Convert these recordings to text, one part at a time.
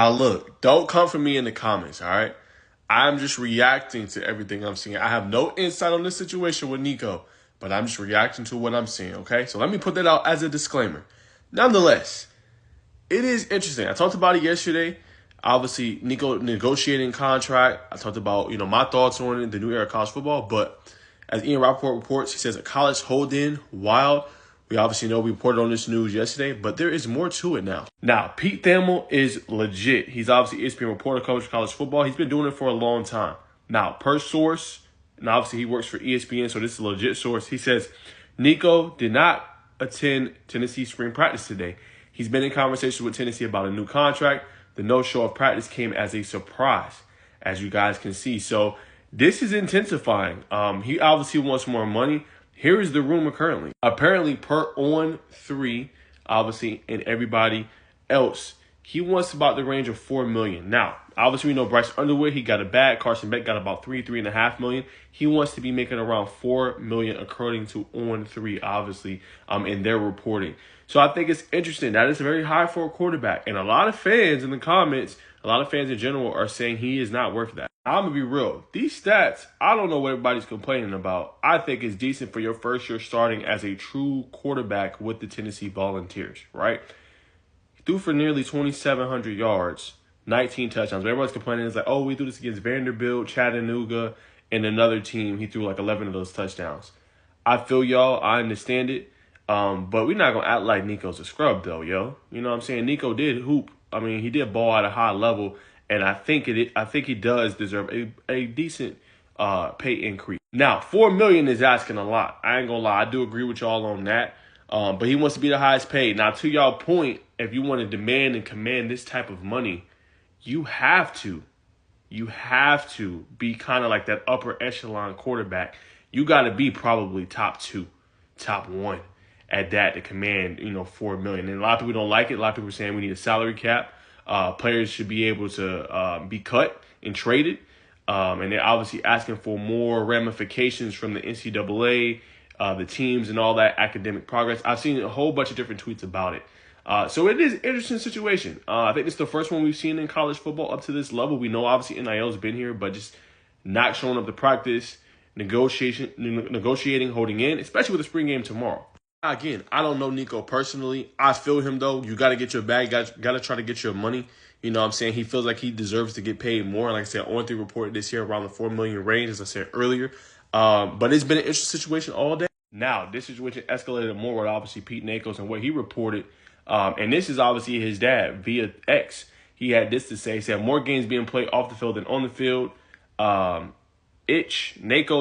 Now, look, don't come for me in the comments, all right? I'm just reacting to everything I'm seeing. I have no insight on this situation with Nico, but I'm just reacting to what I'm seeing, okay? So let me put that out as a disclaimer. Nonetheless, it is interesting. I talked about it yesterday. Obviously, Nico negotiating contract. I talked about, my thoughts on it, the new era of college football. But as Ian Rappaport reports, he says a college hold-in, wild. We obviously know we reported on this news yesterday, but there is more to it now. Now, Pete Thamel is legit. He's obviously ESPN reporter, coach of college football. He's been doing it for a long time. Now, per source, and obviously he works for ESPN, so this is a legit source. He says Nico did not attend Tennessee spring practice today. He's been in conversation with Tennessee about a new contract. The no-show of practice came as a surprise, as you guys can see. So this is intensifying. He obviously wants more money. Here is the rumor currently. Apparently, per On3, obviously, and everybody else, he wants about the range of $4 million. Now, obviously, we know Bryce Underwood, he got a bag. Carson Beck got about $3.5 million. He wants to be making around $4 million, according to On3, obviously, in their reporting. So I think it's interesting. That is very high for a quarterback. And a lot of fans in the comments, a lot of fans in general are saying he is not worth that. I'm going to be real. These stats, I don't know what everybody's complaining about. I think it's decent for your first year starting as a true quarterback with the Tennessee Volunteers, right? He threw for nearly 2,700 yards, 19 touchdowns. But everyone's complaining. It's like, oh, we threw this against Vanderbilt, Chattanooga, and another team. He threw like 11 of those touchdowns. I feel y'all. I understand it. But we're not going to act like Nico's a scrub, though, yo. You know what I'm saying? Nico did hoop. I mean, he did ball at a high level. And I think he does deserve a decent pay increase. Now, $4 million is asking a lot. I ain't gonna lie, I do agree with y'all on that. But he wants to be the highest paid. Now, to y'all point, if you want to demand and command this type of money, you have to be kind of like that upper echelon quarterback. You got to be probably top 2, top 1 at that to command, $4 million. And a lot of people don't like it. A lot of people are saying we need a salary cap. Players should be able to be cut and traded. And they're obviously asking for more ramifications from the NCAA, the teams, and all that academic progress. I've seen a whole bunch of different tweets about it. So it is an interesting situation. I think it's the first one we've seen in college football up to this level. We know obviously NIL's been here, but just not showing up to practice, negotiating, holding in, especially with the spring game tomorrow. Again, I don't know Nico personally. I feel him, though. You got to get your bag. Got to try to get your money. You know what I'm saying? He feels like he deserves to get paid more. Like I said, On3 reported this year around the $4 million range, as I said earlier. But it's been an interesting situation all day. Now, this situation escalated more with obviously Pete Nakos and what he reported. And this is obviously his dad via X. He had this to say. He said, more games being played off the field than on the field. Nakos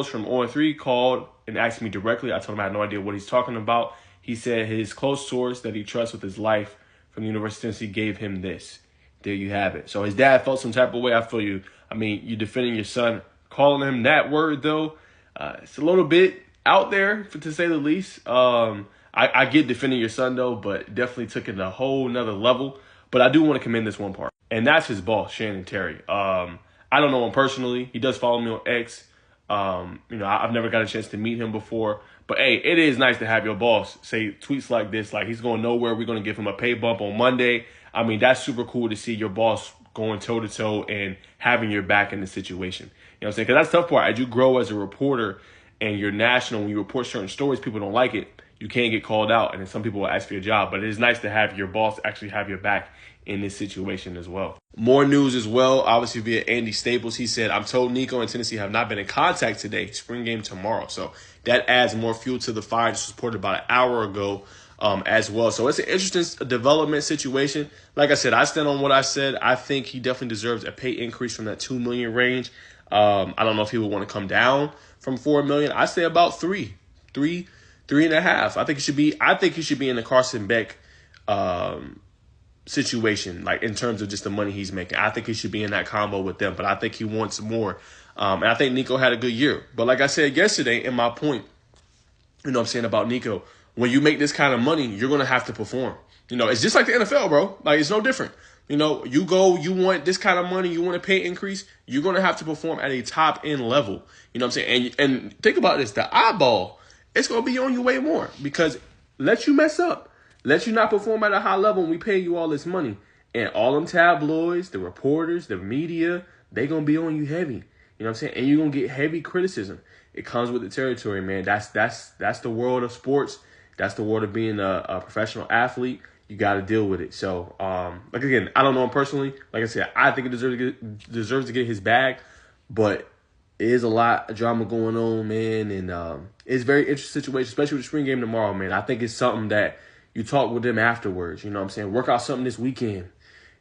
from On3 called and asked me directly. I told him I had no idea what he's talking about. He said his close source that he trusts with his life from the University of Tennessee gave him this. There you have it. So his dad felt some type of way. I feel you. I mean, you're defending your son. Calling him that word, though, it's a little bit out there, to say the least. I get defending your son, though, but definitely took it to a whole nother level. But I do want to commend this one part. And that's his boss, Shannon Terry. I don't know him personally. He does follow me on X. I've never got a chance to meet him before. But, hey, it is nice to have your boss say tweets like this, like he's going nowhere. We're going to give him a pay bump on Monday. I mean, that's super cool to see your boss going toe-to-toe and having your back in the situation. You know what I'm saying? Because that's the tough part. As you grow as a reporter and you're national, when you report certain stories, people don't like it. You can't get called out, and then some people will ask for your job. But it is nice to have your boss actually have your back in this situation as well. More news as well, obviously via Andy Staples. He said, I'm told Nico and Tennessee have not been in contact today. Spring game tomorrow. So that adds more fuel to the fire. This was reported about an hour ago as well. So it's an interesting development situation. Like I said, I stand on what I said. I think he definitely deserves a pay increase from that $2 million range. I don't know if he would want to come down from $4 million. I say about three and a half. I think he should be in the Carson Beck situation, like in terms of just the money he's making. I think he should be in that combo with them, but I think he wants more. And I think Nico had a good year. But like I said yesterday in my point, about Nico, when you make this kind of money, you're going to have to perform. It's just like the NFL, bro. Like, it's no different. You want this kind of money, you want a pay increase, you're going to have to perform at a top end level. You know what I'm saying? And think about this, the eyeball, it's going to be on you way more because let you mess up. Let you not perform at a high level and we pay you all this money. And all them tabloids, the reporters, the media, they going to be on you heavy. You know what I'm saying? And you're going to get heavy criticism. It comes with the territory, man. That's the world of sports. That's the world of being a professional athlete. You got to deal with it. So, like, again, I don't know him personally. Like I said, I think it deserves to get his bag. But it is a lot of drama going on, man. And it's a very interesting situation, especially with the spring game tomorrow, man. I think it's something that you talk with them afterwards. You know what I'm saying? Work out something this weekend.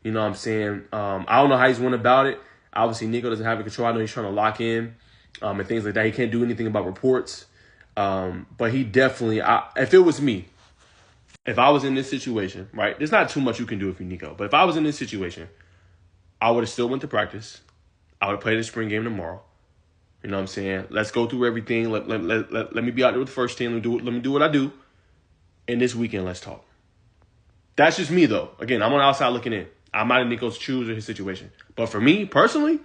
You know what I'm saying? I don't know how he's went about it. Obviously, Nico doesn't have the control. I know he's trying to lock in and things like that. He can't do anything about reports. But he definitely, if it was me, if I was in this situation, right, there's not too much you can do if you're Nico. But if I was in this situation, I would have still went to practice. I would have played the spring game tomorrow. You know what I'm saying? Let's go through everything. Let me be out there with the first team. Let me do what I do. And this weekend, let's talk. That's just me, though. Again, I'm on the outside looking in. I'm not in Nico's shoes or his situation. But for me, personally,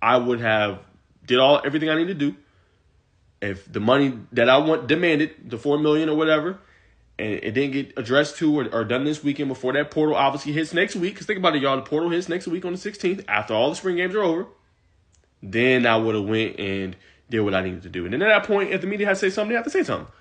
I would have did everything I need to do. If the money that I demanded, the $4 million or whatever, and it didn't get addressed to or done this weekend before that portal obviously hits next week, because think about it, y'all, the portal hits next week on the 16th after all the spring games are over, then I would have went and did what I needed to do. And then at that point, if the media has to say something, they have to say something.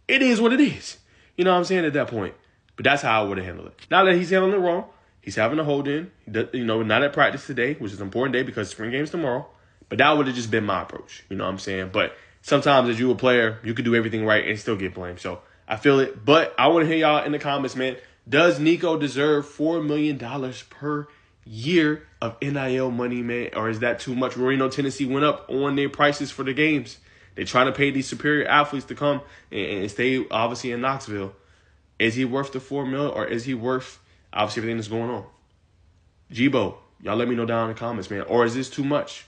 It is what it is. You know what I'm saying, at that point. But that's how I would have handled it. Now that he's handling it wrong, he's having a hold in. Not at practice today, which is an important day because spring game's tomorrow. But that would have just been my approach. You know what I'm saying? But sometimes as you a player, you could do everything right and still get blamed. So I feel it. But I want to hear y'all in the comments, man. Does Nico deserve $4 million per year of NIL money, man? Or is that too much? We already know Tennessee went up on their prices for the games. They're trying to pay these superior athletes to come and stay, obviously, in Knoxville. Is he worth the $4 million, or is he worth, obviously, everything that's going on? Jibo, y'all let me know down in the comments, man. Or is this too much?